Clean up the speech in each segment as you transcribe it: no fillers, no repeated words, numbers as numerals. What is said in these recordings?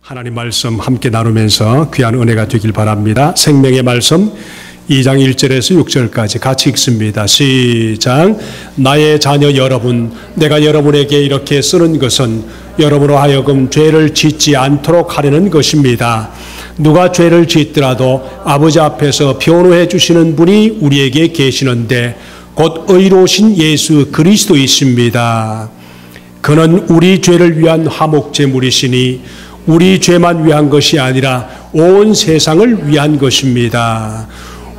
하나님 말씀 함께 나누면서 귀한 은혜가 되길 바랍니다. 생명의 말씀 2장 1절에서 6절까지 같이 읽습니다. 시작. 나의 자녀 여러분, 내가 여러분에게 이렇게 쓰는 것은 여러분으로 하여금 죄를 짓지 않도록 하려는 것입니다. 누가 죄를 짓더라도 아버지 앞에서 변호해 주시는 분이 우리에게 계시는데 곧 의로우신 예수 그리스도이십니다. 그는 우리 죄를 위한 화목제물이시니 우리 죄만 위한 것이 아니라 온 세상을 위한 것입니다.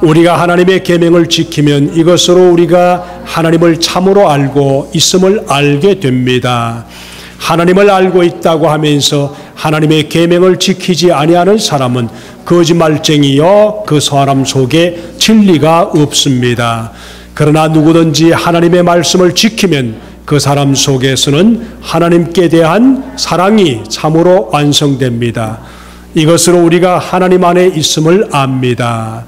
우리가 하나님의 계명을 지키면 이것으로 우리가 하나님을 참으로 알고 있음을 알게 됩니다. 하나님을 알고 있다고 하면서 하나님의 계명을 지키지 아니하는 사람은 거짓말쟁이요 그 사람 속에 진리가 없습니다. 그러나 누구든지 하나님의 말씀을 지키면 그 사람 속에서는 하나님께 대한 사랑이 참으로 완성됩니다. 이것으로 우리가 하나님 안에 있음을 압니다.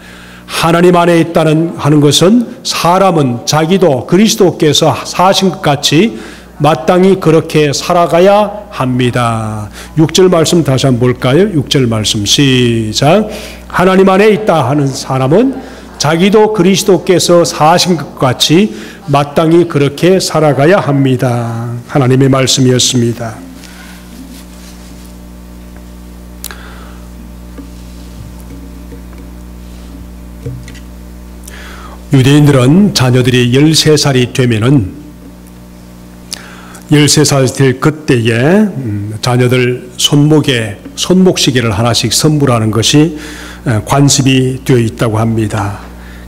하나님 안에 하는 것은 사람은 자기도 그리스도께서 사신 것 같이 마땅히 그렇게 살아가야 합니다. 6절 말씀 다시 한번 볼까요? 6절 말씀 시작. 하나님 안에 있다 하는 사람은 자기도 그리스도께서 사신 것 같이 마땅히 그렇게 살아가야 합니다. 하나님의 말씀이었습니다. 유대인들은 자녀들이 13살이 되면은 13살 될 그때에 자녀들 손목에 손목시계를 하나씩 선물하는 것이 관습이 되어 있다고 합니다.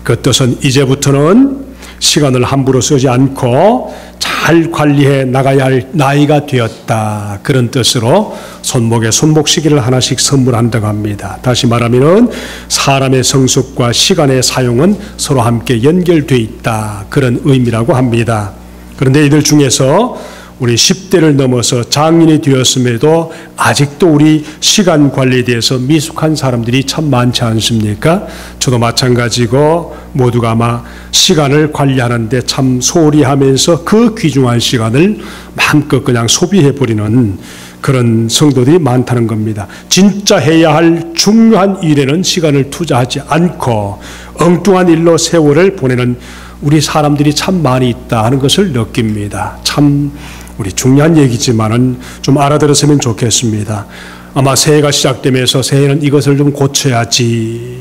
그 뜻은 이제부터는 시간을 함부로 쓰지 않고 잘 관리해 나가야 할 나이가 되었다. 그런 뜻으로 손목에 손목시계를 하나씩 선물한다고 합니다. 다시 말하면 사람의 성숙과 시간의 사용은 서로 함께 연결되어 있다. 그런 의미라고 합니다. 그런데 이들 중에서 우리 10대를 넘어서 장인이 되었음에도 아직도 우리 시간 관리에 대해서 미숙한 사람들이 참 많지 않습니까? 저도 마찬가지고 모두가 아마 시간을 관리하는데 참 소홀히 하면서 그 귀중한 시간을 마음껏 그냥 소비해버리는 그런 성도들이 많다는 겁니다. 진짜 해야 할 중요한 일에는 시간을 투자하지 않고 엉뚱한 일로 세월을 보내는 우리 사람들이 참 많이 있다 하는 것을 느낍니다. 참 우리 중요한 얘기지만은 좀 알아들었으면 좋겠습니다. 아마 새해가 시작되면서 새해는 이것을 좀 고쳐야지.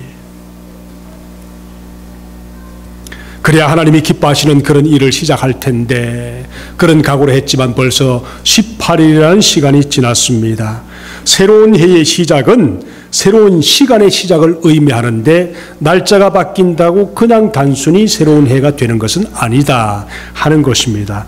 그래야 하나님이 기뻐하시는 그런 일을 시작할 텐데 그런 각오를 했지만 벌써 18일이라는 시간이 지났습니다. 새로운 해의 시작은 새로운 시간의 시작을 의미하는데 날짜가 바뀐다고 그냥 단순히 새로운 해가 되는 것은 아니다 하는 것입니다.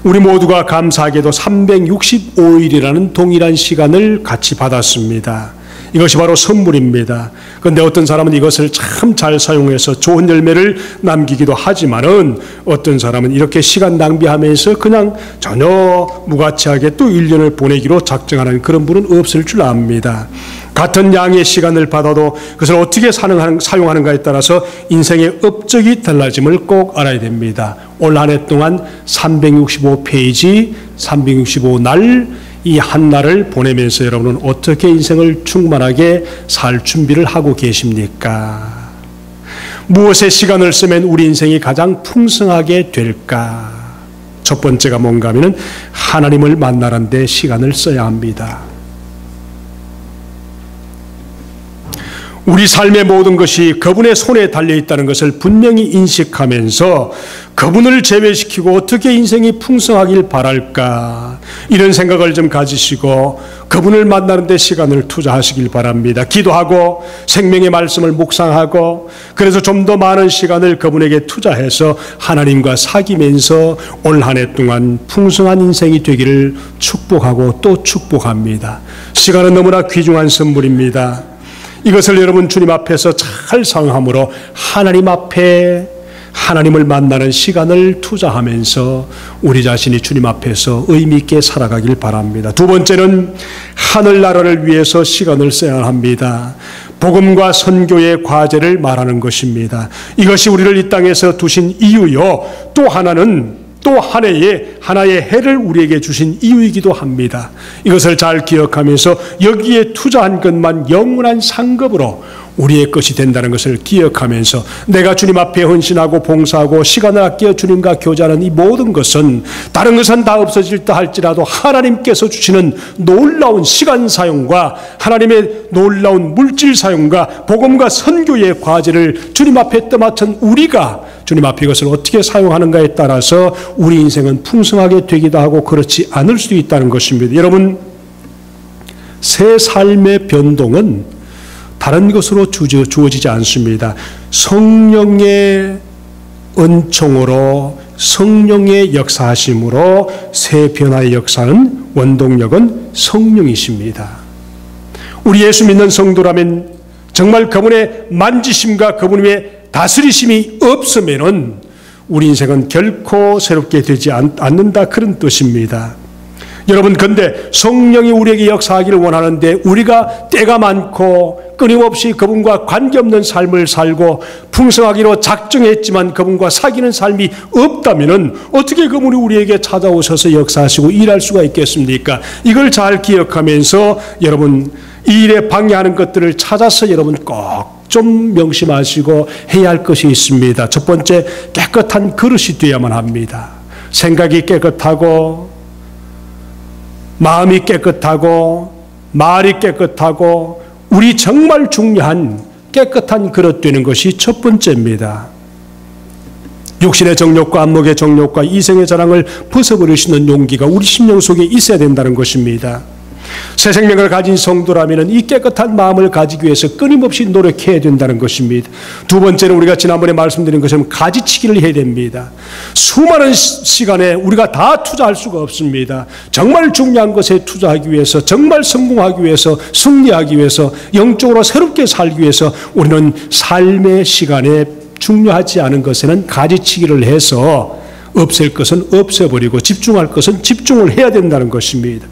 우리 모두가 감사하게도 365일이라는 동일한 시간을 같이 받았습니다. 이것이 바로 선물입니다. 그런데 어떤 사람은 이것을 참 잘 사용해서 좋은 열매를 남기기도 하지만은 어떤 사람은 이렇게 시간 낭비하면서 그냥 전혀 무가치하게 또 1년을 보내기로 작정하는 그런 분은 없을 줄 압니다. 같은 양의 시간을 받아도 그것을 어떻게 사용하는가에 따라서 인생의 업적이 달라짐을 꼭 알아야 됩니다. 올 한 해 동안 365페이지, 365날 이 한 날을 보내면서 여러분은 어떻게 인생을 충만하게 살 준비를 하고 계십니까? 무엇에 시간을 쓰면 우리 인생이 가장 풍성하게 될까? 첫 번째가 뭔가 하면은 하나님을 만나는 데 시간을 써야 합니다. 우리 삶의 모든 것이 그분의 손에 달려있다는 것을 분명히 인식하면서 그분을 제외시키고 어떻게 인생이 풍성하길 바랄까 이런 생각을 좀 가지시고 그분을 만나는 데 시간을 투자하시길 바랍니다. 기도하고 생명의 말씀을 묵상하고 그래서 좀 더 많은 시간을 그분에게 투자해서 하나님과 사귀면서 올 한 해 동안 풍성한 인생이 되기를 축복하고 또 축복합니다. 시간은 너무나 귀중한 선물입니다. 이것을 여러분 주님 앞에서 잘 사용함으로 하나님 앞에 하나님을 만나는 시간을 투자하면서 우리 자신이 주님 앞에서 의미 있게 살아가길 바랍니다. 두 번째는 하늘나라를 위해서 시간을 써야 합니다. 복음과 선교의 과제를 말하는 것입니다. 이것이 우리를 이 땅에서 두신 이유요. 또 하나는 또 하나의 해를 우리에게 주신 이유이기도 합니다. 이것을 잘 기억하면서 여기에 투자한 것만 영원한 상급으로 우리의 것이 된다는 것을 기억하면서 내가 주님 앞에 헌신하고 봉사하고 시간을 아껴 주님과 교제하는 이 모든 것은 다른 것은 다 없어질다 할지라도 하나님께서 주시는 놀라운 시간 사용과 하나님의 놀라운 물질 사용과 복음과 선교의 과제를 주님 앞에 떠맡은 우리가 주님 앞에 이것을 어떻게 사용하는가에 따라서 우리 인생은 풍성하게 되기도 하고 그렇지 않을 수도 있다는 것입니다. 여러분, 새 삶의 변동은 다른 것으로 주어지지 않습니다. 성령의 은총으로 성령의 역사하심으로 새 변화의 역사는 원동력은 성령이십니다. 우리 예수 믿는 성도라면 정말 그분의 만지심과 그분의 다스리심이 없으면은 우리 인생은 결코 새롭게 되지 않는다, 그런 뜻입니다. 여러분, 근데 성령이 우리에게 역사하기를 원하는데 우리가 때가 많고 끊임없이 그분과 관계없는 삶을 살고 풍성하기로 작정했지만 그분과 사귀는 삶이 없다면 어떻게 그분이 우리에게 찾아오셔서 역사하시고 일할 수가 있겠습니까? 이걸 잘 기억하면서 여러분, 이 일에 방해하는 것들을 찾아서 여러분 꼭 좀 명심하시고 해야 할 것이 있습니다. 첫 번째, 깨끗한 그릇이 되어야만 합니다. 생각이 깨끗하고 마음이 깨끗하고 말이 깨끗하고 우리 정말 중요한 깨끗한 그릇 되는 것이 첫 번째입니다. 육신의 정욕과 안목의 정욕과 이생의 자랑을 벗어버릴 수 있는 용기가 우리 심령 속에 있어야 된다는 것입니다. 새 생명을 가진 성도라면 이 깨끗한 마음을 가지기 위해서 끊임없이 노력해야 된다는 것입니다. 두 번째는 우리가 지난번에 말씀드린 것처럼 가지치기를 해야 됩니다. 수많은 시간에 우리가 다 투자할 수가 없습니다. 정말 중요한 것에 투자하기 위해서, 정말 성공하기 위해서, 승리하기 위해서, 영적으로 새롭게 살기 위해서 우리는 삶의 시간에 중요하지 않은 것에는 가지치기를 해서 없앨 것은 없애버리고 집중할 것은 집중을 해야 된다는 것입니다.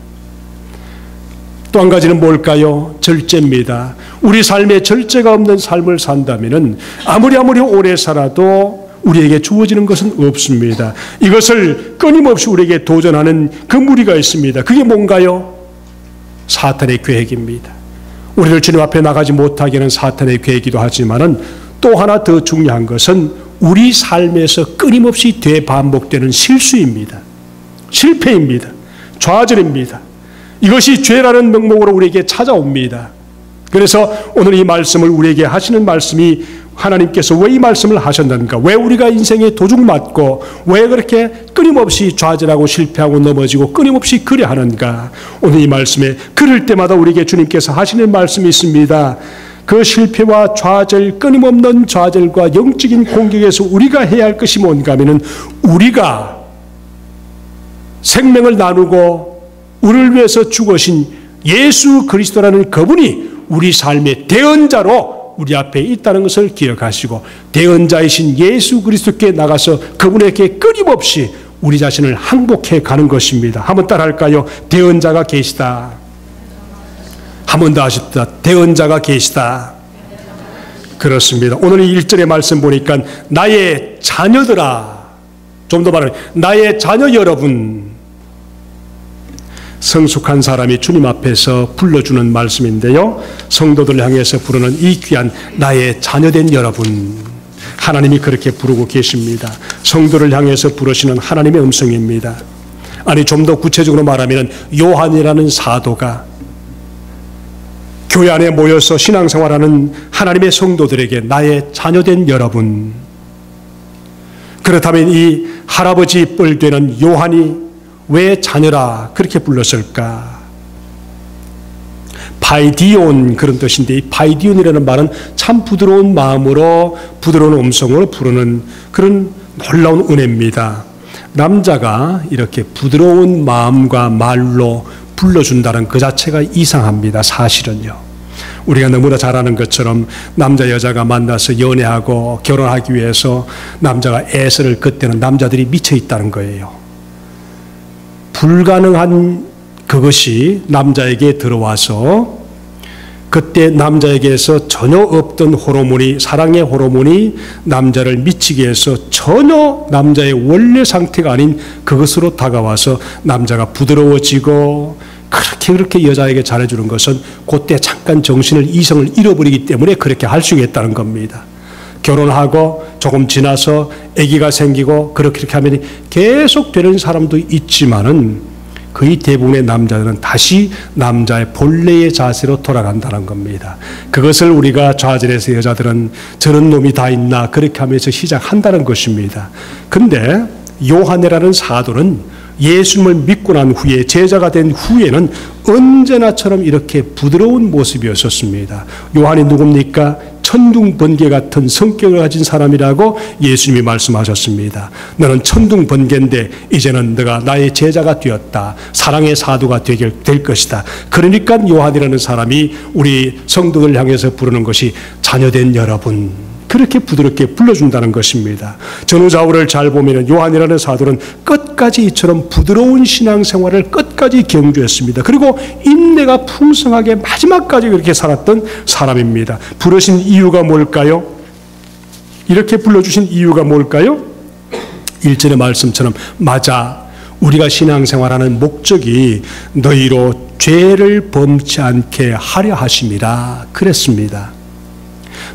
또 한 가지는 뭘까요? 절제입니다. 우리 삶에 절제가 없는 삶을 산다면 아무리 오래 살아도 우리에게 주어지는 것은 없습니다. 이것을 끊임없이 우리에게 도전하는 그 무리가 있습니다. 그게 뭔가요? 사탄의 계획입니다. 우리를 주님 앞에 나가지 못하게 하는 사탄의 계획이기도 하지만은 또 하나 더 중요한 것은 우리 삶에서 끊임없이 되반복되는 실수입니다. 실패입니다. 좌절입니다. 이것이 죄라는 명목으로 우리에게 찾아옵니다. 그래서 오늘 이 말씀을 우리에게 하시는 말씀이 하나님께서 왜 이 말씀을 하셨는가? 왜 우리가 인생에 도둑맞고 왜 그렇게 끊임없이 좌절하고 실패하고 넘어지고 끊임없이 그래 하는가? 오늘 이 말씀에 그럴 때마다 우리에게 주님께서 하시는 말씀이 있습니다. 그 실패와 좌절, 끊임없는 좌절과 영적인 공격에서 우리가 해야 할 것이 뭔가 하면은 우리가 생명을 나누고 우리를 위해서 죽으신 예수 그리스도라는 그분이 우리 삶의 대언자로 우리 앞에 있다는 것을 기억하시고 대언자이신 예수 그리스도께 나가서 그분에게 끊임없이 우리 자신을 항복해 가는 것입니다. 한번 따라할까요? 대언자가 계시다. 한 번 더 하십시다. 대언자가 계시다. 그렇습니다. 오늘 이 1절의 말씀 보니까 나의 자녀들아, 좀 더 말하면 나의 자녀 여러분, 성숙한 사람이 주님 앞에서 불러주는 말씀인데요. 성도들을 향해서 부르는 이 귀한 나의 자녀된 여러분, 하나님이 그렇게 부르고 계십니다. 성도를 향해서 부르시는 하나님의 음성입니다. 아니, 좀 더 구체적으로 말하면 요한이라는 사도가 교회 안에 모여서 신앙생활하는 하나님의 성도들에게 나의 자녀된 여러분, 그렇다면 이 할아버지 뻘 되는 요한이 왜 자녀라 그렇게 불렀을까? 파이디온, 그런 뜻인데 이 파이디온이라는 말은 참 부드러운 마음으로 부드러운 음성으로 부르는 그런 놀라운 은혜입니다. 남자가 이렇게 부드러운 마음과 말로 불러준다는 그 자체가 이상합니다. 사실은요. 우리가 너무나 잘 아는 것처럼 남자 여자가 만나서 연애하고 결혼하기 위해서 남자가 애쓰를 그때는 남자들이 미쳐 있다는 거예요. 불가능한 그것이 남자에게 들어와서 그때 남자에게서 전혀 없던 호르몬이, 사랑의 호르몬이 남자를 미치게 해서 전혀 남자의 원래 상태가 아닌 그것으로 다가와서 남자가 부드러워지고 그렇게 여자에게 잘해주는 것은 그때 잠깐 이성을 잃어버리기 때문에 그렇게 할 수 있겠다는 겁니다. 결혼하고 조금 지나서 아기가 생기고 그렇게 하면 계속 되는 사람도 있지만은 거의 대부분의 남자들은 다시 남자의 본래의 자세로 돌아간다는 겁니다. 그것을 우리가 좌절해서 여자들은 저런 놈이 다 있나 그렇게 하면서 시작한다는 것입니다. 근데 요한이라는 사도는 예수님을 믿고 난 후에, 제자가 된 후에는 언제나처럼 이렇게 부드러운 모습이었었습니다. 요한이 누굽니까? 천둥번개 같은 성격을 가진 사람이라고 예수님이 말씀하셨습니다. 너는 천둥번개인데 이제는 너가 나의 제자가 되었다. 사랑의 사도가 될 것이다. 그러니까 요한이라는 사람이 우리 성도들 향해서 부르는 것이 자녀된 여러분, 그렇게 부드럽게 불러준다는 것입니다. 전후좌우를 잘 보면 요한이라는 사도는 끝까지 이처럼 부드러운 신앙생활을 끝까지 경주했습니다. 그리고 인내가 풍성하게 마지막까지 그렇게 살았던 사람입니다. 부르신 이유가 뭘까요? 이렇게 불러주신 이유가 뭘까요? 1절의 말씀처럼 맞아, 우리가 신앙생활하는 목적이 너희로 죄를 범치 않게 하려 하심이라 그랬습니다.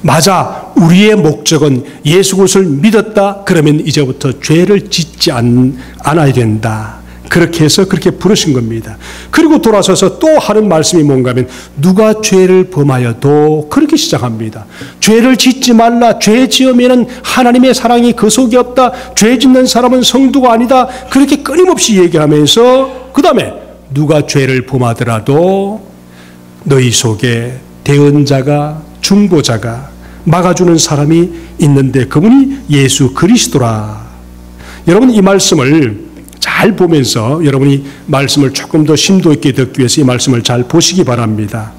맞아, 우리의 목적은 예수 그리스도를 믿었다 그러면 이제부터 죄를 짓지 않아야 된다. 그렇게 해서 그렇게 부르신 겁니다. 그리고 돌아서서 또 하는 말씀이 뭔가 하면 누가 죄를 범하여도 그렇게 시작합니다. 죄를 짓지 말라. 죄 지으면 하나님의 사랑이 그 속에 없다. 죄 짓는 사람은 성도가 아니다. 그렇게 끊임없이 얘기하면서 그 다음에 누가 죄를 범하더라도 너희 속에 대언자가, 중보자가, 막아주는 사람이 있는데 그분이 예수 그리스도라. 여러분, 이 말씀을 잘 보면서 여러분이 말씀을 조금 더 심도 있게 듣기 위해서 이 말씀을 잘 보시기 바랍니다.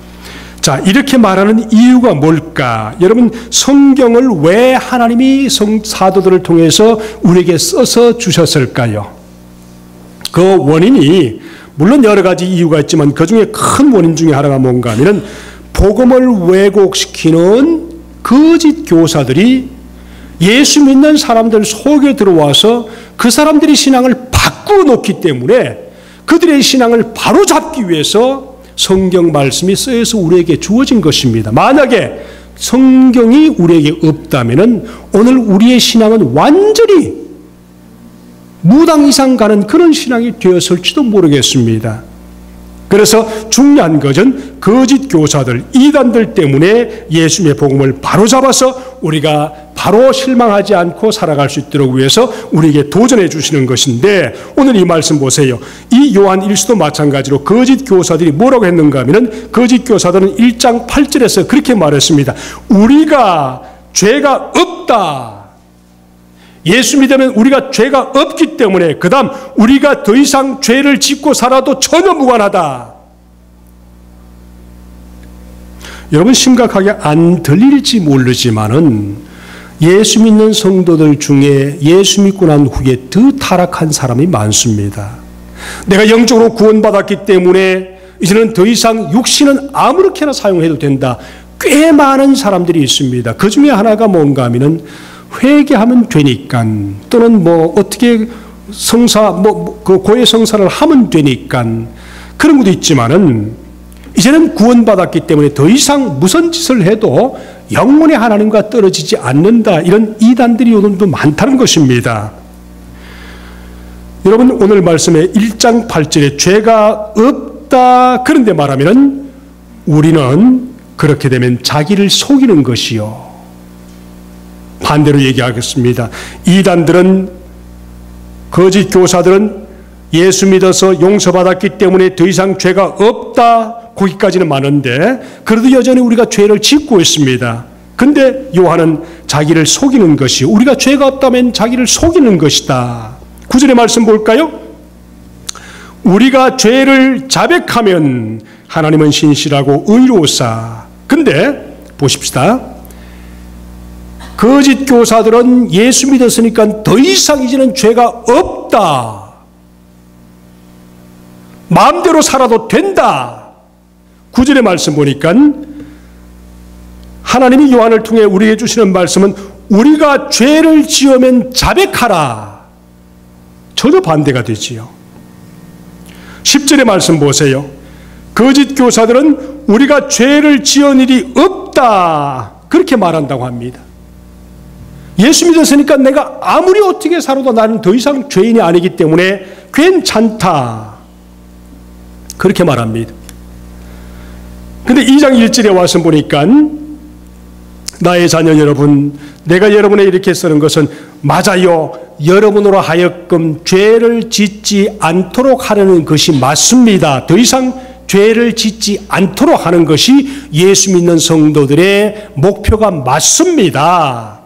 자, 이렇게 말하는 이유가 뭘까? 여러분, 성경을 왜 하나님이 사도들을 통해서 우리에게 써서 주셨을까요? 그 원인이 물론 여러 가지 이유가 있지만 그 중에 큰 원인 중에 하나가 뭔가 하면 복음을 왜곡시키는 거짓 교사들이 예수 믿는 사람들 속에 들어와서 그 사람들이 신앙을 바꾸어 놓기 때문에 그들의 신앙을 바로잡기 위해서 성경 말씀이 쓰여서 우리에게 주어진 것입니다. 만약에 성경이 우리에게 없다면 오늘 우리의 신앙은 완전히 무당 이상 가는 그런 신앙이 되었을지도 모르겠습니다. 그래서 중요한 것은 거짓 교사들, 이단들 때문에 예수님의 복음을 바로잡아서 우리가 바로 실망하지 않고 살아갈 수 있도록 위해서 우리에게 도전해 주시는 것인데 오늘 이 말씀 보세요. 이 요한 1서도 마찬가지로 거짓 교사들이 뭐라고 했는가 하면 거짓 교사들은 1장 8절에서 그렇게 말했습니다. 우리가 죄가 없다. 예수 믿으면 우리가 죄가 없기 때문에 그 다음 우리가 더 이상 죄를 짓고 살아도 전혀 무관하다. 여러분, 심각하게 안 들릴지 모르지만은 예수 믿는 성도들 중에 예수 믿고 난 후에 더 타락한 사람이 많습니다. 내가 영적으로 구원받았기 때문에 이제는 더 이상 육신은 아무렇게나 사용해도 된다. 꽤 많은 사람들이 있습니다. 그 중에 하나가 뭔가 하면은 회개하면 되니까 또는 뭐 어떻게 그 고해 성사를 하면 되니까 그런 것도 있지만은 이제는 구원받았기 때문에 더 이상 무슨 짓을 해도 영원히 하나님과 떨어지지 않는다. 이런 이단들이 오늘도 많다는 것입니다. 여러분, 오늘 말씀에 1장 8절에 죄가 없다. 그런데 말하면은 우리는 그렇게 되면 자기를 속이는 것이요. 반대로 얘기하겠습니다. 이단들은, 거짓 교사들은 예수 믿어서 용서받았기 때문에 더 이상 죄가 없다. 거기까지는 많은데 그래도 여전히 우리가 죄를 짓고 있습니다. 근데 요한은 자기를 속이는 것이, 우리가 죄가 없다면 자기를 속이는 것이다. 9절의 말씀 볼까요? 우리가 죄를 자백하면 하나님은 신실하고 의로우사. 근데 보십시다. 거짓 교사들은 예수 믿었으니까 더 이상 이제는 죄가 없다. 마음대로 살아도 된다. 9절의 말씀 보니까 하나님이 요한을 통해 우리에게 주시는 말씀은 우리가 죄를 지으면 자백하라. 전혀 반대가 되지요. 10절의 말씀 보세요. 거짓 교사들은 우리가 죄를 지은 일이 없다, 그렇게 말한다고 합니다. 예수 믿었으니까 내가 아무리 어떻게 살아도 나는 더 이상 죄인이 아니기 때문에 괜찮다, 그렇게 말합니다. 근데 2장 1절에 와서 보니까 나의 자녀 여러분, 내가 여러분에 이렇게 쓰는 것은 맞아요. 여러분으로 하여금 죄를 짓지 않도록 하려는 것이 맞습니다. 더 이상 죄를 짓지 않도록 하는 것이 예수 믿는 성도들의 목표가 맞습니다.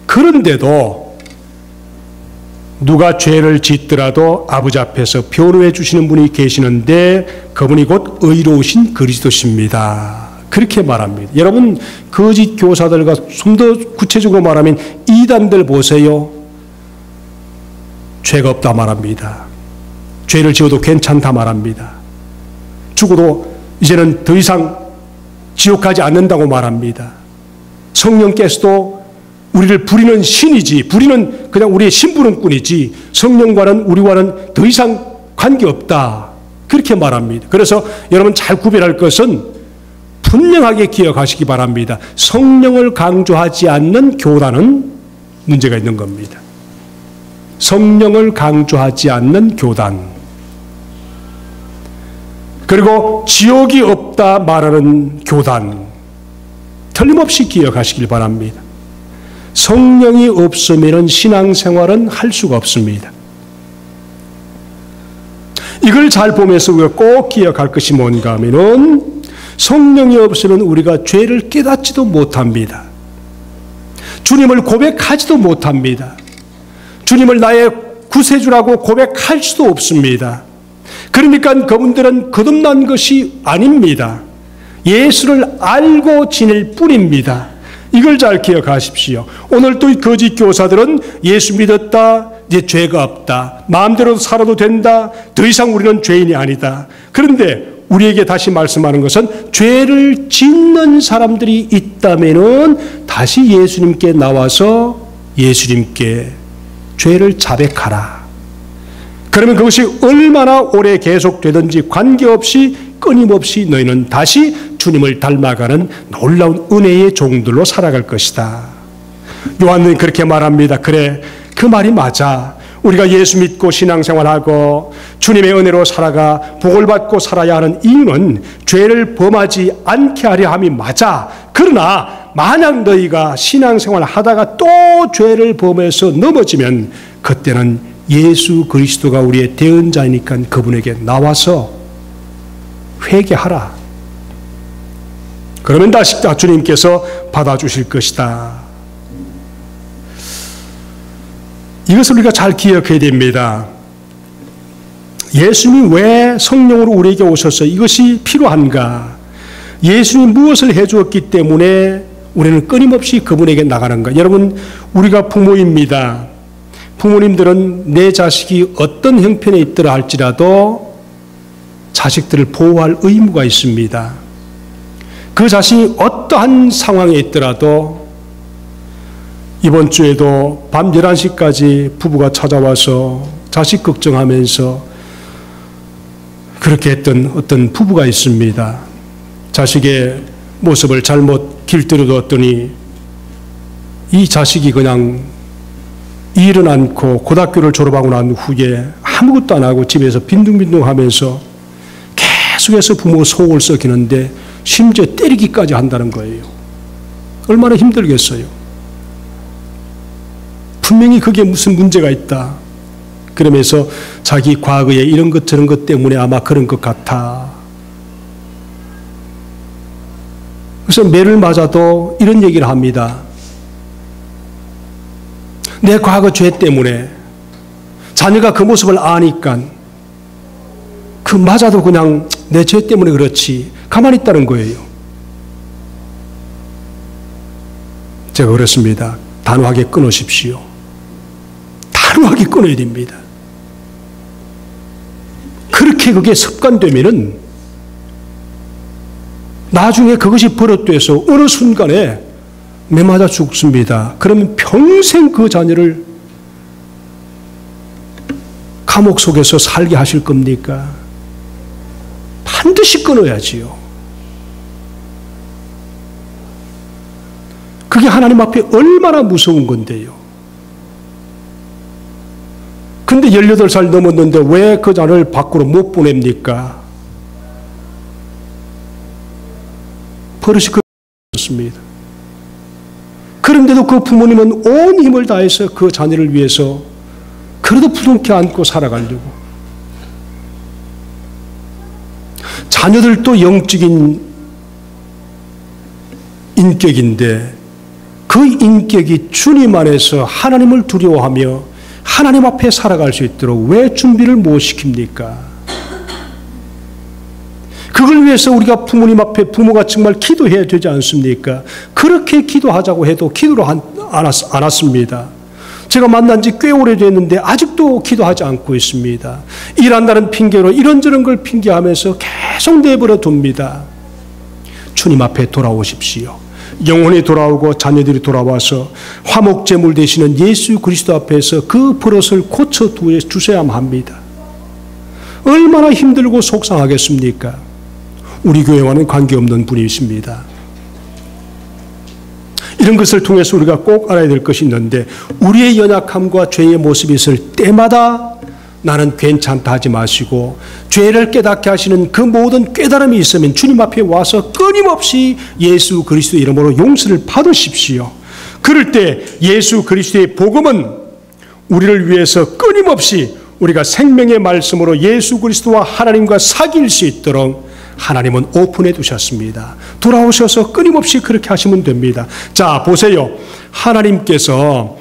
그런데도 누가 죄를 짓더라도 아버지 앞에서 변호해 주시는 분이 계시는데 그분이 곧 의로우신 그리스도십니다. 그렇게 말합니다. 여러분, 거짓 교사들과 좀 더 구체적으로 말하면 이단들 보세요. 죄가 없다 말합니다. 죄를 지어도 괜찮다 말합니다. 죽어도 이제는 더 이상 지옥 가지 않는다고 말합니다. 성령께서도 우리를 부리는 신이지, 부리는 그냥 우리의 심부름꾼이지, 성령과는 우리와는 더 이상 관계없다, 그렇게 말합니다. 그래서 여러분 잘 구별할 것은 분명하게 기억하시기 바랍니다. 성령을 강조하지 않는 교단은 문제가 있는 겁니다. 성령을 강조하지 않는 교단, 그리고 지옥이 없다 말하는 교단, 틀림없이 기억하시길 바랍니다. 성령이 없으면 신앙생활은 할 수가 없습니다. 이걸 잘 보면서 우리가 꼭 기억할 것이 뭔가 하면은 성령이 없으면 우리가 죄를 깨닫지도 못합니다. 주님을 고백하지도 못합니다. 주님을 나의 구세주라고 고백할 수도 없습니다. 그러니까 그분들은 거듭난 것이 아닙니다. 예수를 알고 지낼 뿐입니다. 이걸 잘 기억하십시오. 오늘 또 거짓 교사들은 예수 믿었다, 이제 죄가 없다, 마음대로 살아도 된다, 더 이상 우리는 죄인이 아니다. 그런데 우리에게 다시 말씀하는 것은 죄를 짓는 사람들이 있다면은 다시 예수님께 나와서 예수님께 죄를 자백하라. 그러면 그것이 얼마나 오래 계속되든지 관계없이 끊임없이 너희는 다시 주님을 닮아가는 놀라운 은혜의 종들로 살아갈 것이다. 요한은 그렇게 말합니다. 그래, 그 말이 맞아. 우리가 예수 믿고 신앙생활하고 주님의 은혜로 살아가 복을 받고 살아야 하는 이유는 죄를 범하지 않게 하려 함이 맞아. 그러나 만약 너희가 신앙생활을 하다가 또 죄를 범해서 넘어지면 그때는 예수 그리스도가 우리의 대언자이니까 그분에게 나와서 회개하라. 그러면 다시 주님께서 받아주실 것이다. 이것을 우리가 잘 기억해야 됩니다. 예수님이 왜 성령으로 우리에게 오셔서 이것이 필요한가? 예수님이 무엇을 해주었기 때문에 우리는 끊임없이 그분에게 나가는가? 여러분, 우리가 부모입니다. 부모님들은 내 자식이 어떤 형편에 있더라 할지라도 자식들을 보호할 의무가 있습니다. 그 자신이 어떠한 상황에 있더라도 이번 주에도 밤 11시까지 부부가 찾아와서 자식 걱정하면서 그렇게 했던 어떤 부부가 있습니다. 자식의 모습을 잘못 길들여뒀더니 이 자식이 그냥 일은 않고 고등학교를 졸업하고 난 후에 아무것도 안 하고 집에서 빈둥빈둥 하면서 계속해서 부모 속을 썩이는데 심지어 때리기까지 한다는 거예요. 얼마나 힘들겠어요. 분명히 그게 무슨 문제가 있다. 그러면서 자기 과거에 이런 것 저런 것 때문에 아마 그런 것 같아. 그래서 매를 맞아도 이런 얘기를 합니다. 내 과거 죄 때문에 자녀가 그 모습을 아니까 그 맞아도 그냥 내 죄 때문에 그렇지. 가만히 있다는 거예요. 제가 그렇습니다. 단호하게 끊으십시오. 단호하게 끊어야 됩니다. 그렇게 그게 습관되면은 나중에 그것이 버릇돼서 어느 순간에 매맞아 죽습니다. 그러면 평생 그 자녀를 감옥 속에서 살게 하실 겁니까? 반드시 끊어야지요. 그게 하나님 앞에 얼마나 무서운 건데요. 근데 18살 넘었는데 왜 그 자녀를 밖으로 못 보냅니까? 버릇이 그렇습니다. 그런데도 그 부모님은 온 힘을 다해서 그 자녀를 위해서 그래도 부둥켜 안고 살아가려고. 자녀들도 영적인 인격인데 그 인격이 주님 안에서 하나님을 두려워하며 하나님 앞에 살아갈 수 있도록 왜 준비를 못 시킵니까? 그걸 위해서 우리가 부모님 앞에 부모가 정말 기도해야 되지 않습니까? 그렇게 기도하자고 해도 기도를 안 왔습니다. 제가 만난 지 꽤 오래됐는데 아직도 기도하지 않고 있습니다. 일한다는 핑계로 이런저런 걸 핑계하면서 계속 내버려 둡니다. 주님 앞에 돌아오십시오. 영혼이 돌아오고 자녀들이 돌아와서 화목제물 되시는 예수 그리스도 앞에서 그 버릇을 고쳐 주셔야만 합니다. 얼마나 힘들고 속상하겠습니까? 우리 교회와는 관계없는 분이십니다. 이런 것을 통해서 우리가 꼭 알아야 될 것이 있는데 우리의 연약함과 죄의 모습이 있을 때마다 나는 괜찮다 하지 마시고 죄를 깨닫게 하시는 그 모든 깨달음이 있으면 주님 앞에 와서 끊임없이 예수 그리스도 이름으로 용서를 받으십시오. 그럴 때 예수 그리스도의 복음은 우리를 위해서 끊임없이 우리가 생명의 말씀으로 예수 그리스도와 하나님과 사귈 수 있도록 하나님은 오픈해 두셨습니다. 돌아오셔서 끊임없이 그렇게 하시면 됩니다. 자, 보세요. 하나님께서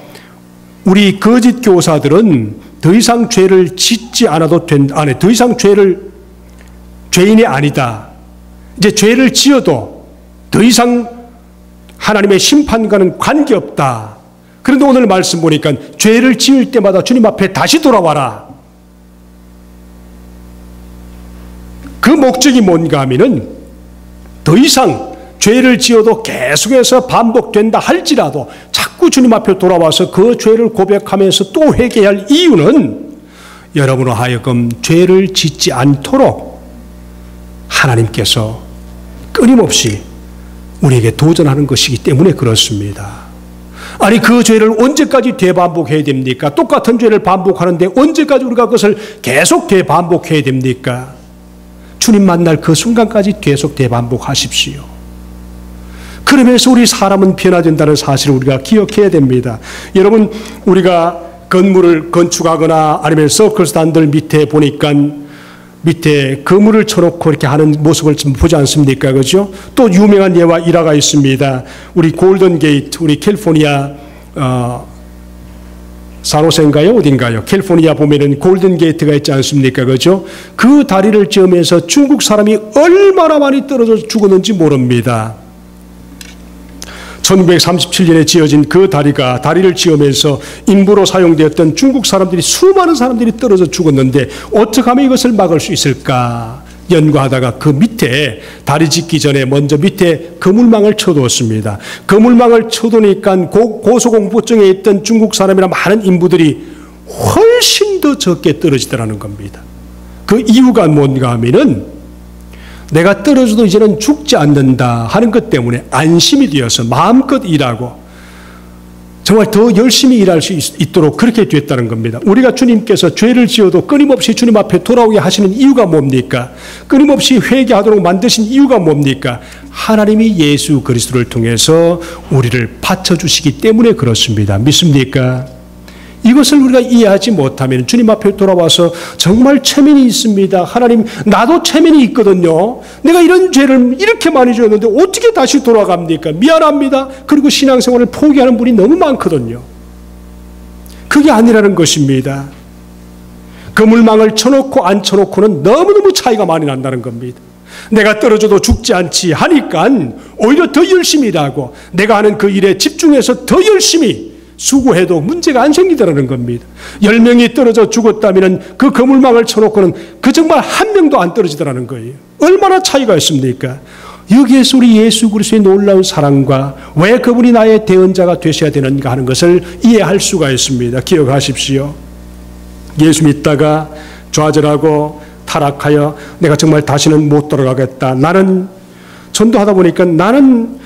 우리 거짓 교사들은 더 이상 죄를 짓지 않아도 더 이상 죄인이 아니다. 이제 죄를 지어도 더 이상 하나님의 심판과는 관계없다. 그런데 오늘 말씀 보니까 죄를 지을 때마다 주님 앞에 다시 돌아와라. 그 목적이 뭔가 하면은 더 이상 죄를 지어도 계속해서 반복된다 할지라도 자꾸 주님 앞에 돌아와서 그 죄를 고백하면서 또 회개할 이유는 여러분으로 하여금 죄를 짓지 않도록 하나님께서 끊임없이 우리에게 도전하는 것이기 때문에 그렇습니다. 아니 그 죄를 언제까지 되반복해야 됩니까? 똑같은 죄를 반복하는데 언제까지 우리가 그것을 계속 되반복해야 됩니까? 주님 만날 그 순간까지 계속 되반복하십시오. 그러면서 우리 사람은 변화된다는 사실을 우리가 기억해야 됩니다. 여러분, 우리가 건물을 건축하거나 아니면 서클스단들 밑에 보니까 밑에 그물을 쳐놓고 이렇게 하는 모습을 좀 보지 않습니까? 그죠? 또 유명한 예와 일화가 있습니다. 우리 골든 게이트, 우리 캘리포니아, 산호세인가요? 어딘가요? 캘리포니아 보면은 골든 게이트가 있지 않습니까? 그죠? 그 다리를 지으면서 중국 사람이 얼마나 많이 떨어져 죽었는지 모릅니다. 1937년에 지어진 그 다리를 지으면서 인부로 사용되었던 중국 사람들이 수많은 사람들이 떨어져 죽었는데 어떻게 하면 이것을 막을 수 있을까 연구하다가 그 밑에 다리 짓기 전에 먼저 밑에 그물망을 쳐두었습니다. 그물망을 쳐두니까 고소공포증에 있던 중국 사람이나 많은 인부들이 훨씬 더 적게 떨어지더라는 겁니다. 그 이유가 뭔가 하면은 내가 떨어져도 이제는 죽지 않는다 하는 것 때문에 안심이 되어서 마음껏 일하고 정말 더 열심히 일할 수 있도록 그렇게 됐다는 겁니다. 우리가 주님께서 죄를 지어도 끊임없이 주님 앞에 돌아오게 하시는 이유가 뭡니까? 끊임없이 회개하도록 만드신 이유가 뭡니까? 하나님이 예수 그리스도를 통해서 우리를 바쳐주시기 때문에 그렇습니다. 믿습니까? 이것을 우리가 이해하지 못하면 주님 앞에 돌아와서 정말 체면이 있습니다. 하나님, 나도 체면이 있거든요. 내가 이런 죄를 이렇게 많이 지었는데 어떻게 다시 돌아갑니까? 미안합니다. 그리고 신앙생활을 포기하는 분이 너무 많거든요. 그게 아니라는 것입니다. 그물망을 쳐놓고 안 쳐놓고는 너무너무 차이가 많이 난다는 겁니다. 내가 떨어져도 죽지 않지 하니까 오히려 더 열심히 일하고 내가 하는 그 일에 집중해서 더 열심히 수고해도 문제가 안 생기더라는 겁니다. 10명이 떨어져 죽었다면 그 그물망을 쳐놓고는 그 정말 한 명도 안 떨어지더라는 거예요. 얼마나 차이가 있습니까? 여기에서 우리 예수 그리스도의 놀라운 사랑과 왜 그분이 나의 대언자가 되셔야 되는가 하는 것을 이해할 수가 있습니다. 기억하십시오. 예수 믿다가 좌절하고 타락하여 내가 정말 다시는 못 돌아가겠다. 나는 전도하다 보니까 나는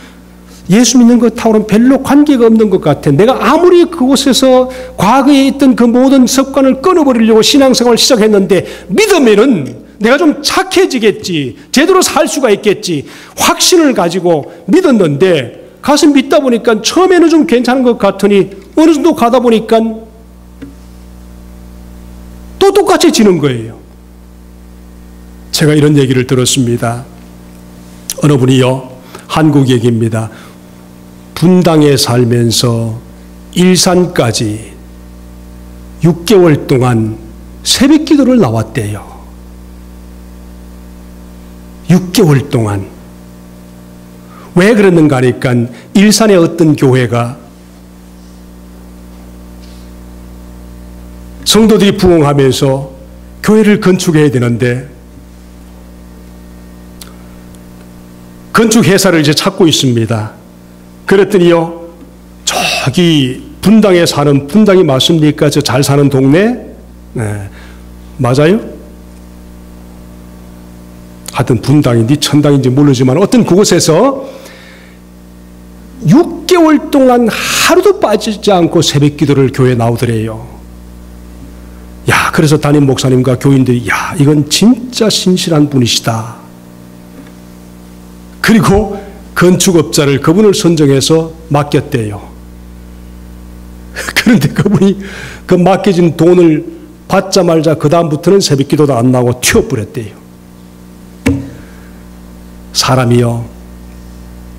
예수 믿는 것하고는 별로 관계가 없는 것 같아. 내가 아무리 그곳에서 과거에 있던 그 모든 습관을 끊어버리려고 신앙생활을 시작했는데 믿으면은 내가 좀 착해지겠지. 제대로 살 수가 있겠지. 확신을 가지고 믿었는데 가서 믿다 보니까 처음에는 좀 괜찮은 것 같으니 어느 정도 가다 보니까 또 똑같이 지는 거예요. 제가 이런 얘기를 들었습니다. 어느 분이요, 한국 얘기입니다. 분당에 살면서 일산까지 6개월 동안 새벽 기도를 나왔대요. 6개월 동안. 왜 그랬는가 하니까 일산의 어떤 교회가 성도들이 부흥하면서 교회를 건축해야 되는데 건축회사를 이제 찾고 있습니다. 그랬더니요, 저기 분당에 사는, 분당이 맞습니까? 저 잘 사는 동네? 네, 맞아요? 하여튼 분당인지 천당인지 모르지만 어떤 그곳에서 6개월 동안 하루도 빠지지 않고 새벽 기도를 교회에 나오더래요. 야, 그래서 담임 목사님과 교인들이, 야, 이건 진짜 신실한 분이시다. 그리고 건축업자를 그분을 선정해서 맡겼대요. 그런데 그분이 그 맡겨진 돈을 받자마자 그 다음부터는 새벽 기도도 안 나오고 튀어버렸대요. 사람이요,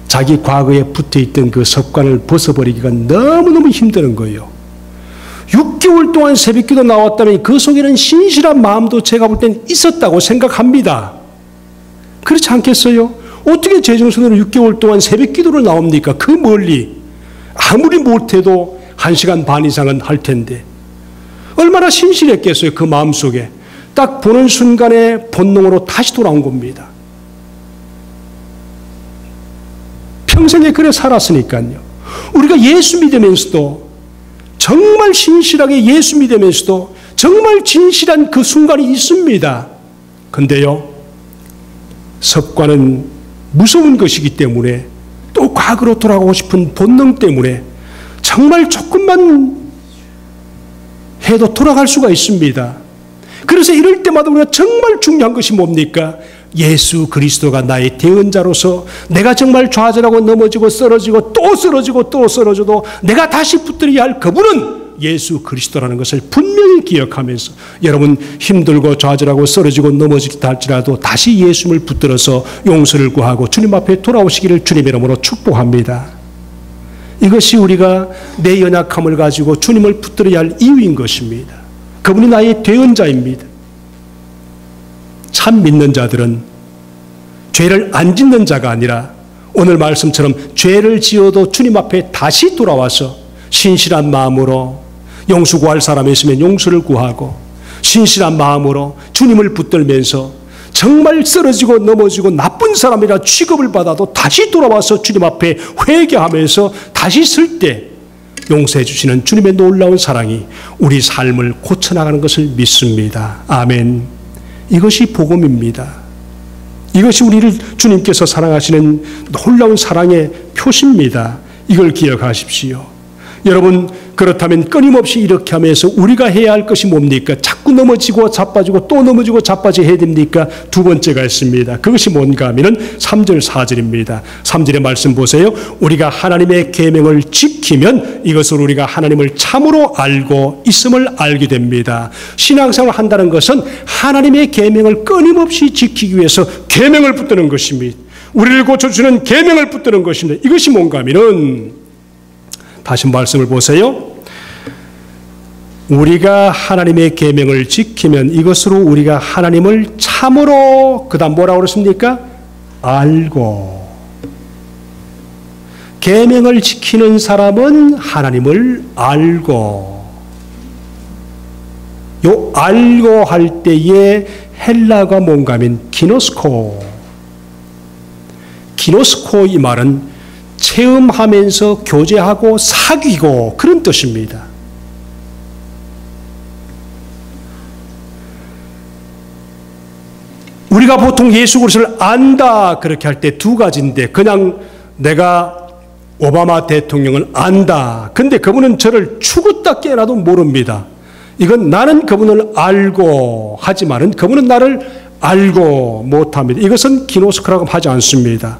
자기 과거에 붙어있던 그 습관을 벗어버리기가 너무너무 힘드는 거예요. 6개월 동안 새벽 기도 나왔다면 그 속에는 신실한 마음도 제가 볼 땐 있었다고 생각합니다. 그렇지 않겠어요? 어떻게 재정선으로 6개월 동안 새벽 기도를 나옵니까? 그 멀리. 아무리 못해도 1시간 반 이상은 할 텐데. 얼마나 신실했겠어요, 그 마음속에. 딱 보는 순간에 본능으로 다시 돌아온 겁니다. 평생에 그래 살았으니까요. 우리가 예수 믿으면서도 정말 신실하게 예수 믿으면서도 정말 진실한 그 순간이 있습니다. 근데요, 습관은 무서운 것이기 때문에 또 과거로 돌아가고 싶은 본능 때문에 정말 조금만 해도 돌아갈 수가 있습니다. 그래서 이럴 때마다 우리가 정말 중요한 것이 뭡니까? 예수 그리스도가 나의 대언자로서 내가 정말 좌절하고 넘어지고 쓰러지고 또 쓰러지고 또 쓰러져도 내가 다시 붙들어야 할 그분은 예수 그리스도라는 것을 분명히 기억하면서 여러분 힘들고 좌절하고 쓰러지고 넘어지다 할지라도 다시 예수를 붙들어서 용서를 구하고 주님 앞에 돌아오시기를 주님의 이름으로 축복합니다. 이것이 우리가 내 연약함을 가지고 주님을 붙들어야 할 이유인 것입니다. 그분이 나의 대언자입니다. 참 믿는 자들은 죄를 안 짓는 자가 아니라 오늘 말씀처럼 죄를 지어도 주님 앞에 다시 돌아와서 신실한 마음으로 용서 구할 사람이 있으면 용서를 구하고 신실한 마음으로 주님을 붙들면서 정말 쓰러지고 넘어지고 나쁜 사람이라 취급을 받아도 다시 돌아와서 주님 앞에 회개하면서 다시 설 때 용서해 주시는 주님의 놀라운 사랑이 우리 삶을 고쳐나가는 것을 믿습니다. 아멘. 이것이 복음입니다. 이것이 우리를 주님께서 사랑하시는 놀라운 사랑의 표시입니다. 이걸 기억하십시오. 여러분, 그렇다면 끊임없이 이렇게 하면서 우리가 해야 할 것이 뭡니까? 자꾸 넘어지고 자빠지고 또 넘어지고 자빠지게 해야 됩니까? 두 번째가 있습니다. 그것이 뭔가 하면은 3절 4절입니다. 3절의 말씀 보세요. 우리가 하나님의 계명을 지키면 이것을 우리가 하나님을 참으로 알고 있음을 알게 됩니다. 신앙생활을 한다는 것은 하나님의 계명을 끊임없이 지키기 위해서 계명을 붙드는 것입니다. 우리를 고쳐주는 계명을 붙드는 것입니다. 이것이 뭔가 하면은 다시 말씀을 보세요. 우리가 하나님의 계명을 지키면 이것으로 우리가 하나님을 참으로 그 다음 뭐라고 그랬습니까? 알고. 계명을 지키는 사람은 하나님을 알고. 요 알고 할 때의 헬라어가 뭔가 하면 기노스코. 기노스코 이 말은 체험하면서 교제하고 사귀고 그런 뜻입니다. 우리가 보통 예수 그리스도를 안다 그렇게 할 때 두 가지인데 그냥 내가 오바마 대통령을 안다. 근데 그분은 저를 죽었다 깨어나도 모릅니다. 이건 나는 그분을 알고 하지만은 그분은 나를 알고 못합니다. 이것은 기노스코라고 하지 않습니다.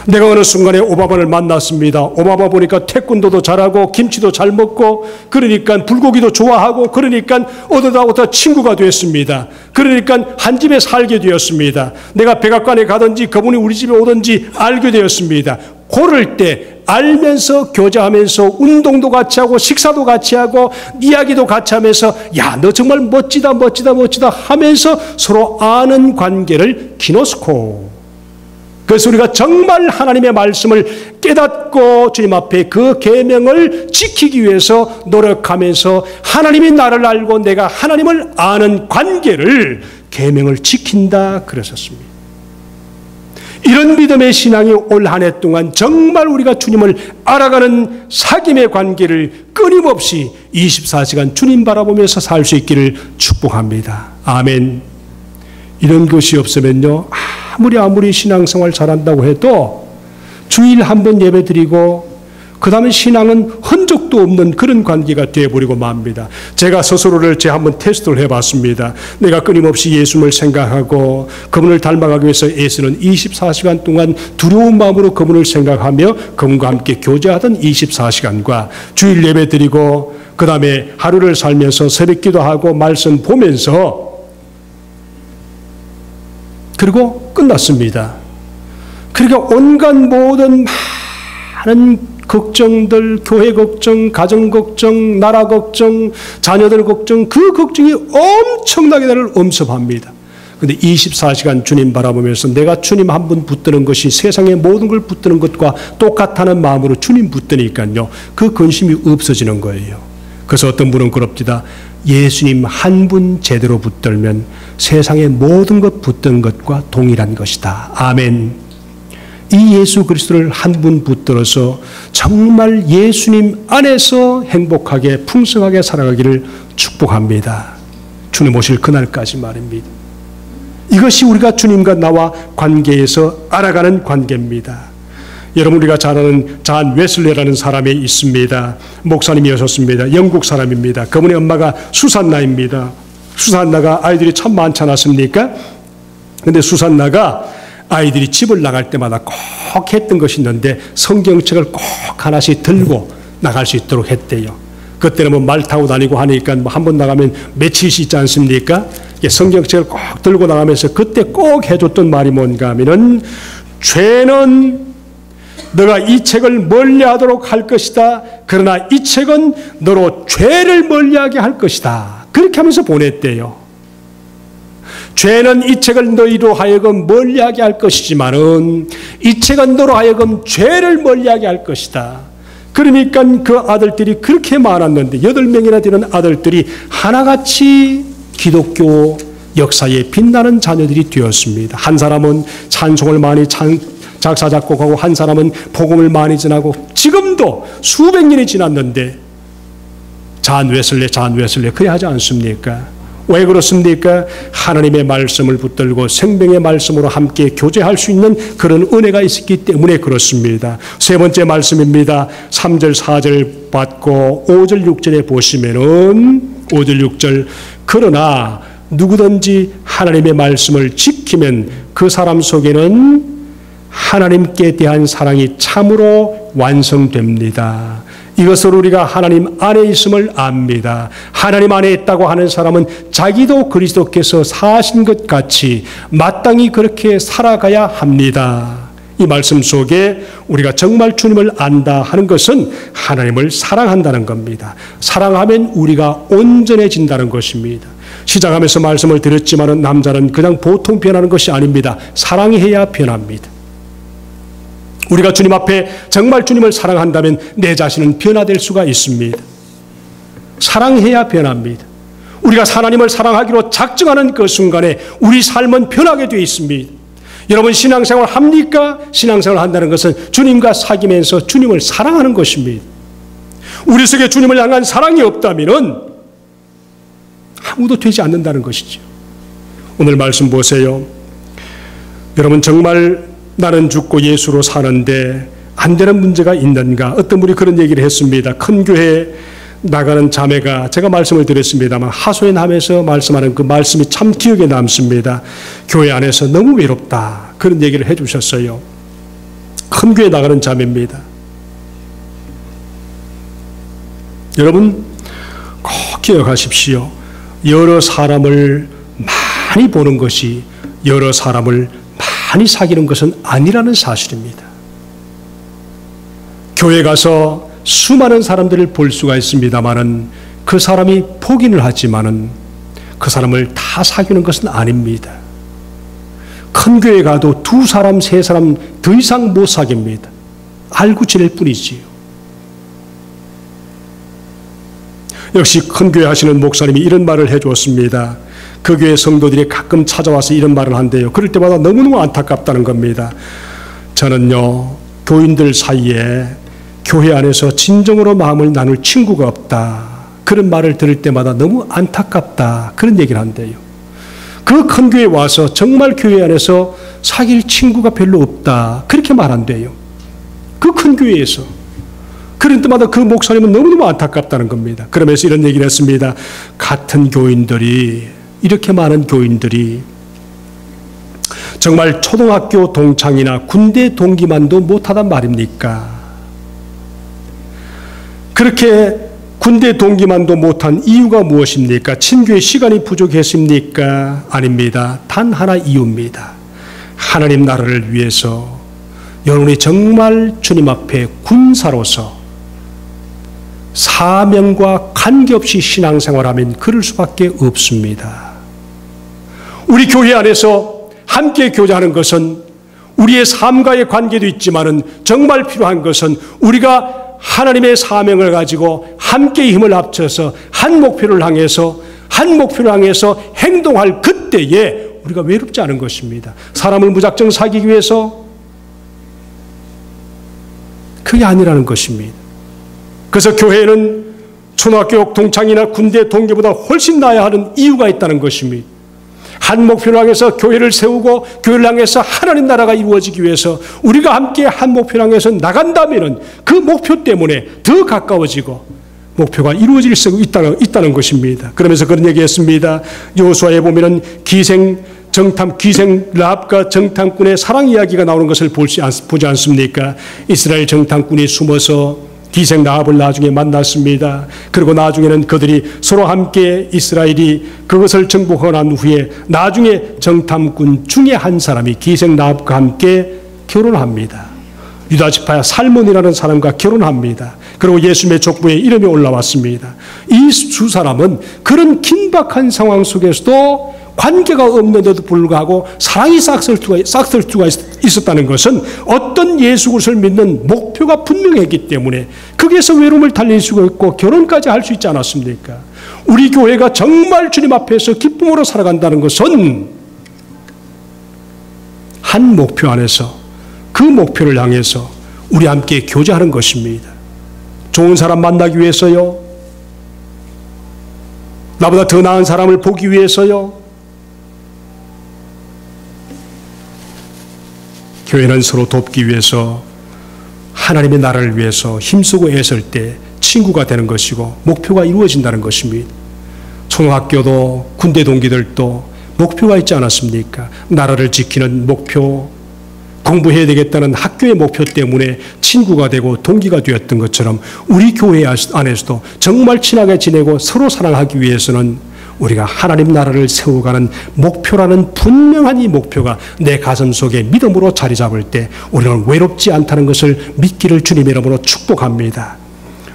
내가 어느 순간에 오바마를 만났습니다. 오바마 보니까 태권도도 잘하고 김치도 잘 먹고 그러니까 불고기도 좋아하고 그러니까 어쩌다 친구가 됐습니다. 그러니까 한 집에 살게 되었습니다. 내가 백악관에 가든지 그분이 우리 집에 오든지 알게 되었습니다. 그럴 때 알면서 교제하면서 운동도 같이 하고 식사도 같이 하고 이야기도 같이 하면서 야, 너 정말 멋지다 하면서 서로 아는 관계를 기노스코. 그래서 우리가 정말 하나님의 말씀을 깨닫고 주님 앞에 그 계명을 지키기 위해서 노력하면서 하나님이 나를 알고 내가 하나님을 아는 관계를 계명을 지킨다 그랬었습니다. 이런 믿음의 신앙이 올 한 해 동안 정말 우리가 주님을 알아가는 사귐의 관계를 끊임없이 24시간 주님 바라보면서 살 수 있기를 축복합니다. 아멘. 이런 것이 없으면요, 아무리 신앙생활 잘한다고 해도 주일 한 번 예배드리고 그 다음에 신앙은 흔적도 없는 그런 관계가 되어버리고 맙니다. 제가 스스로를 한번 테스트를 해봤습니다. 내가 끊임없이 예수님을 생각하고 그분을 닮아가기 위해서 애쓰는 24시간 동안 두려운 마음으로 그분을 생각하며 그분과 함께 교제하던 24시간과 주일 예배드리고 그 다음에 하루를 살면서 새벽기도 하고 말씀 보면서 그리고 끝났습니다. 그러니까 온갖 모든 많은 걱정들, 교회 걱정, 가정 걱정, 나라 걱정, 자녀들 걱정, 그 걱정이 엄청나게 나를 엄습합니다. 그런데 24시간 주님 바라보면서 내가 주님 한 분 붙드는 것이 세상의 모든 걸 붙드는 것과 똑같다는 마음으로 주님 붙드니까요, 그 근심이 없어지는 거예요. 그래서 어떤 분은 그럽니다. 예수님 한 분 제대로 붙들면 세상의 모든 것 붙드는 것과 동일한 것이다. 아멘. 이 예수 그리스도를 한 분 붙들어서 정말 예수님 안에서 행복하게 풍성하게 살아가기를 축복합니다. 주님 오실 그날까지 말입니다. 이것이 우리가 주님과 나와 관계에서 알아가는 관계입니다. 여러분, 우리가 잘 아는 잔 웨슬리라는 사람이 있습니다. 목사님이었습니다. 영국 사람입니다. 그분의 엄마가 수산나입니다. 수산나가 아이들이 참 많지 않았습니까? 그런데 수산나가 아이들이 집을 나갈 때마다 꼭 했던 것이 있는데 성경책을 꼭 하나씩 들고 나갈 수 있도록 했대요. 그때는 뭐 말 타고 다니고 하니까 뭐 한 번 나가면 며칠씩 있지 않습니까? 성경책을 꼭 들고 나가면서 그때 꼭 해줬던 말이 뭔가 하면은 죄는 너가 이 책을 멀리하도록 할 것이다. 그러나 이 책은 너로 죄를 멀리하게 할 것이다. 그렇게 하면서 보냈대요. 죄는 이 책을 너희로 하여금 멀리하게 할 것이지만은 이 책은 너로 하여금 죄를 멀리하게 할 것이다. 그러니까 그 아들들이 그렇게 많았는데 8명이나 되는 아들들이 하나같이 기독교 역사에 빛나는 자녀들이 되었습니다. 한 사람은 찬송을 많이 작사 작곡하고 한 사람은 복음을 많이 전하고 지금도 수백 년이 지났는데 잔 웨슬리 그래 하지 않습니까? 왜 그렇습니까? 하나님의 말씀을 붙들고 생명의 말씀으로 함께 교제할 수 있는 그런 은혜가 있었기 때문에 그렇습니다. 세 번째 말씀입니다. 3절 4절 받고 5절 6절에 보시면은 5절 6절 그러나 누구든지 하나님의 말씀을 지키면 그 사람 속에는 하나님께 대한 사랑이 참으로 완성됩니다. 이것을 우리가 하나님 안에 있음을 압니다. 하나님 안에 있다고 하는 사람은 자기도 그리스도께서 사신 것 같이 마땅히 그렇게 살아가야 합니다. 이 말씀 속에 우리가 정말 주님을 안다 하는 것은 하나님을 사랑한다는 겁니다. 사랑하면 우리가 온전해진다는 것입니다. 시작하면서 말씀을 드렸지만 남자는 그냥 보통 변하는 것이 아닙니다. 사랑해야 변합니다. 우리가 주님 앞에 정말 주님을 사랑한다면 내 자신은 변화될 수가 있습니다. 사랑해야 변합니다. 우리가 하나님을 사랑하기로 작정하는 그 순간에 우리 삶은 변하게 되어 있습니다. 여러분 신앙생활 합니까? 신앙생활 한다는 것은 주님과 사귀면서 주님을 사랑하는 것입니다. 우리 속에 주님을 향한 사랑이 없다면 아무도 되지 않는다는 것이죠. 오늘 말씀 보세요. 여러분 정말 나는 죽고 예수로 사는데 안 되는 문제가 있는가? 어떤 분이 그런 얘기를 했습니다. 큰 교회에 나가는 자매가, 제가 말씀을 드렸습니다만 하소연하면서 말씀하는 그 말씀이 참 기억에 남습니다. 교회 안에서 너무 외롭다, 그런 얘기를 해 주셨어요. 큰 교회 나가는 자매입니다. 여러분 꼭 기억하십시오. 여러 사람을 많이 보는 것이 여러 사람을 많이 사귀는 것은 아니라는 사실입니다. 교회 가서 수많은 사람들을 볼 수가 있습니다만은 그 사람이 포기를 하지만은 그 사람을 다 사귀는 것은 아닙니다. 큰 교회 가도 2사람, 3사람 더 이상 못 사귀입니다. 알고 지낼 뿐이지요. 역시 큰 교회 하시는 목사님이 이런 말을 해주었습니다. 그 교회 성도들이 가끔 찾아와서 이런 말을 한대요. 그럴 때마다 너무너무 안타깝다는 겁니다. 저는요, 교인들 사이에 교회 안에서 진정으로 마음을 나눌 친구가 없다, 그런 말을 들을 때마다 너무 안타깝다, 그런 얘기를 한대요. 그 큰 교회에 와서 정말 교회 안에서 사귈 친구가 별로 없다, 그렇게 말한대요. 그 큰 교회에서. 그럴 때마다 그 목사님은 너무너무 안타깝다는 겁니다. 그러면서 이런 얘기를 했습니다. 같은 교인들이, 이렇게 많은 교인들이 정말 초등학교 동창이나 군대 동기만도 못하단 말입니까? 그렇게 군대 동기만도 못한 이유가 무엇입니까? 친교의 시간이 부족했습니까? 아닙니다. 단 하나 이유입니다. 하나님 나라를 위해서 여러분이 정말 주님 앞에 군사로서 사명과 관계없이 신앙생활하면 그럴 수밖에 없습니다. 우리 교회 안에서 함께 교제하는 것은 우리의 삶과의 관계도 있지만은 정말 필요한 것은 우리가 하나님의 사명을 가지고 함께 힘을 합쳐서 한 목표를 향해서 행동할 그때에 우리가 외롭지 않은 것입니다. 사람을 무작정 사귀기 위해서 그게 아니라는 것입니다. 그래서 교회는 초등학교 동창이나 군대 동기보다 훨씬 나아야 하는 이유가 있다는 것입니다. 한 목표를 향해서 교회를 세우고 교회를 향해서 하나님 나라가 이루어지기 위해서 우리가 함께 한 목표를 향해서 나간다면 그 목표 때문에 더 가까워지고 목표가 이루어질 수 있다는 것입니다. 그러면서 그런 얘기했습니다. 여호수아에 보면은 기생 라합과 정탐꾼의 사랑 이야기가 나오는 것을 보지 않습니까? 이스라엘 정탐꾼이 숨어서 기생 라합을 나중에 만났습니다. 그리고 나중에는 그들이 서로 함께 이스라엘이 그것을 정복하고 난 후에 나중에 정탐꾼 중에 한 사람이 기생 라합과 함께 결혼합니다. 유다 지파 살몬이라는 사람과 결혼합니다. 그리고 예수님의 족보에 이름이 올라왔습니다. 이 두 사람은 그런 긴박한 상황 속에서도 관계가 없는데도 불구하고 사랑이 싹쓸 수가 있었다는 것은 어떤 예수 그리스도를 믿는 목표가 분명했기 때문에 거기에서 외로움을 달랠 수가 있고 결혼까지 할 수 있지 않았습니까? 우리 교회가 정말 주님 앞에서 기쁨으로 살아간다는 것은 한 목표 안에서 그 목표를 향해서 우리 함께 교제하는 것입니다. 좋은 사람 만나기 위해서요? 나보다 더 나은 사람을 보기 위해서요? 교회는 서로 돕기 위해서 하나님의 나라를 위해서 힘쓰고 애쓸 때 친구가 되는 것이고 목표가 이루어진다는 것입니다. 초등학교도 군대 동기들도 목표가 있지 않았습니까? 나라를 지키는 목표, 공부해야 되겠다는 학교의 목표 때문에 친구가 되고 동기가 되었던 것처럼 우리 교회 안에서도 정말 친하게 지내고 서로 사랑하기 위해서는 우리가 하나님 나라를 세워가는 목표라는 분명한 이 목표가 내 가슴 속에 믿음으로 자리 잡을 때 우리는 외롭지 않다는 것을 믿기를 주님의 이름으로 축복합니다.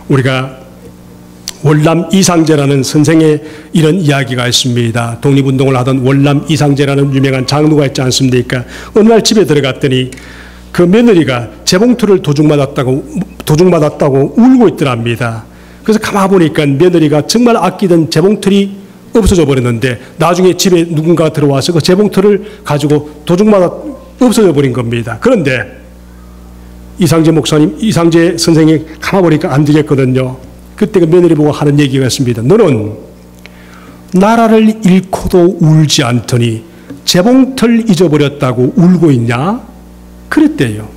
우리가 월남 이상제라는 선생의 이런 이야기가 있습니다. 독립운동을 하던 월남 이상제라는 유명한 장로가 있지 않습니까? 어느 날 집에 들어갔더니 그 며느리가 재봉틀을 도둑맞았다고 울고 있더랍니다. 그래서 가만 보니까 며느리가 정말 아끼던 재봉틀이 없어져 버렸는데 나중에 집에 누군가 들어와서 그 재봉틀을 가지고 없어져 버린 겁니다. 그런데 이상재 목사님, 이상재 선생이 가만보니까 안 되겠거든요. 그때 그 며느리 보고 하는 얘기가 있습니다. 너는 나라를 잃고도 울지 않더니 재봉틀 잊어버렸다고 울고 있냐? 그랬대요.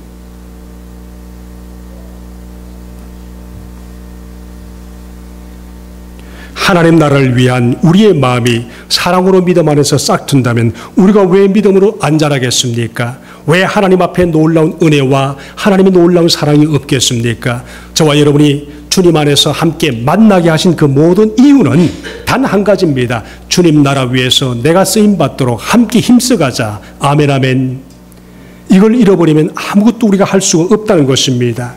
하나님 나라를 위한 우리의 마음이 사랑으로 믿음 안에서 싹튼다면 우리가 왜 믿음으로 안 자라겠습니까? 왜 하나님 앞에 놀라운 은혜와 하나님의 놀라운 사랑이 없겠습니까? 저와 여러분이 주님 안에서 함께 만나게 하신 그 모든 이유는 단 한 가지입니다. 주님 나라 위해서 내가 쓰임받도록 함께 힘써가자. 아멘, 아멘. 이걸 잃어버리면 아무것도 우리가 할 수가 없다는 것입니다.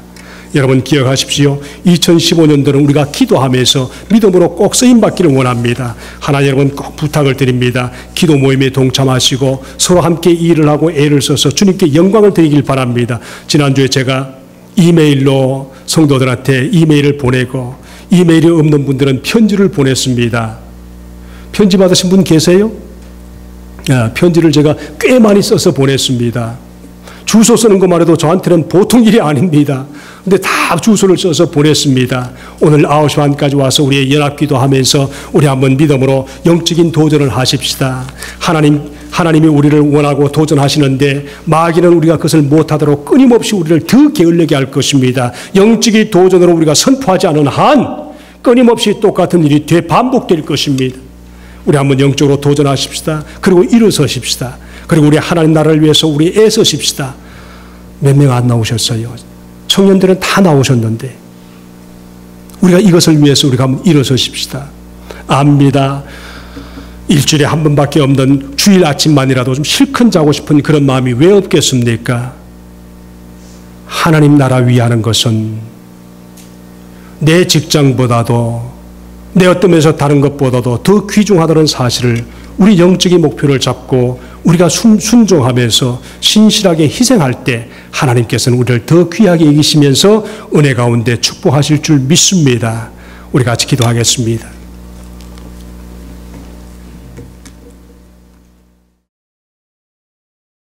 여러분 기억하십시오. 2015년도는 우리가 기도하면서 믿음으로 꼭 쓰임받기를 원합니다. 하나님 여러분 꼭 부탁을 드립니다. 기도 모임에 동참하시고 서로 함께 일을 하고 애를 써서 주님께 영광을 드리길 바랍니다. 지난주에 제가 이메일로 성도들한테 이메일을 보내고 이메일이 없는 분들은 편지를 보냈습니다. 편지 받으신 분 계세요? 편지를 제가 꽤 많이 써서 보냈습니다. 주소 쓰는 것만 해도 저한테는 보통 일이 아닙니다. 근데 다 주소를 써서 보냈습니다. 오늘 9시 반까지 와서 우리의 연합기도 하면서 우리 한번 믿음으로 영적인 도전을 하십시다. 하나님이 우리를 원하고 도전하시는데 마귀는 우리가 그것을 못하도록 끊임없이 우리를 더 게을르게 할 것입니다. 영적인 도전으로 우리가 선포하지 않은 한 끊임없이 똑같은 일이 되반복될 것입니다. 우리 한번 영적으로 도전하십시다. 그리고 일어서십시다. 그리고 우리 하나님 나라를 위해서 우리 애쓰십시다. 몇 명 안 나오셨어요. 청년들은 다 나오셨는데 우리가 이것을 위해서 우리가 한번 일어서십시다. 압니다. 일주일에 한 번밖에 없는 주일 아침만이라도 좀 실컷 자고 싶은 그런 마음이 왜 없겠습니까? 하나님 나라 위하는 것은 내 직장보다도 내 어떤 면에서 다른 것보다도 더 귀중하다는 사실을 우리 영적인 목표를 잡고 우리가 순종하면서 신실하게 희생할 때 하나님께서는 우리를 더 귀하게 여기시면서 은혜 가운데 축복하실 줄 믿습니다. 우리 같이 기도하겠습니다.